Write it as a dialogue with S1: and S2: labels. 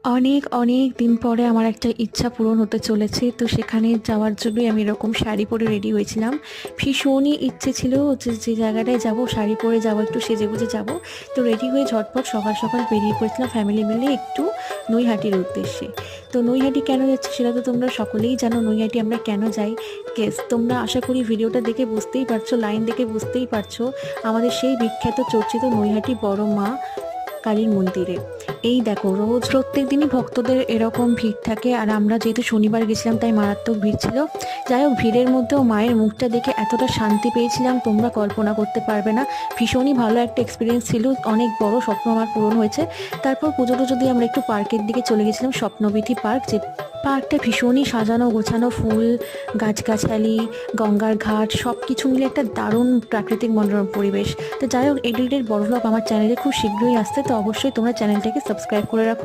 S1: অনেক অনেক দিন পরে আমার একটা ইচ্ছা পূরণ হতে চলেছে, তো সেখানে যাওয়ার জন্যই আমি এরকম শাড়ি পরে রেডি হয়েছিলাম। ভীষণই ইচ্ছে ছিল যে যে জায়গাটায় যাব শাড়ি পরে যাব, একটু সেজেগুজে যাব। তো রেডি হয়ে ঝটপট সকাল সকাল বেরিয়ে পড়েছিলাম ফ্যামিলি মিলে একটু নৈহাটির উদ্দেশ্যে। তো নৈহাটি কেন যাচ্ছি সেটা তো তোমরা সকলেই জানো, নৈহাটি আমরা কেন যাই। গেস তোমরা আশা করি ভিডিওটা দেখে বুঝতেই পারছো, লাইন দেখে বুঝতেই পারছো। আমাদের সেই বিখ্যাত চর্চিত নৈহাটি বড় মা কালীর মন্দিরে। এই দেখো রোজ প্রত্যেক দিনই ভক্তদের এরকম ভিড় থাকে, আর আমরা যেহেতু শনিবার গেছিলাম তাই মারাত্মক ভিড় ছিল। যাই হোক, ভিড়ের মধ্যেও মায়ের মুখটা দেখে এতটা শান্তি পেয়েছিলাম তোমরা কল্পনা করতে পারবে না। ভীষণই ভালো একটা এক্সপিরিয়েন্স ছিল, অনেক বড় স্বপ্ন আমার পূরণ হয়েছে। তারপর পুজো টুজো দিয়ে আমরা একটু পার্কের দিকে চলে গেছিলাম, স্বপ্নবিথি পার্ক। যে পার্কটা ভীষণই সাজানো গোছানো, ফুল গাছগাছালি, গঙ্গার ঘাট সব কিছু মিলে একটা দারুণ প্রাকৃতিক মনোরম পরিবেশ। তো যাই হোক, এই রিলেটেড বড় ব্লগ আমার চ্যানেলে খুব শীঘ্রই আসছে, তো অবশ্যই তোমরা চ্যানেলটাকে সাবস্ক্রাইব করে রাখো।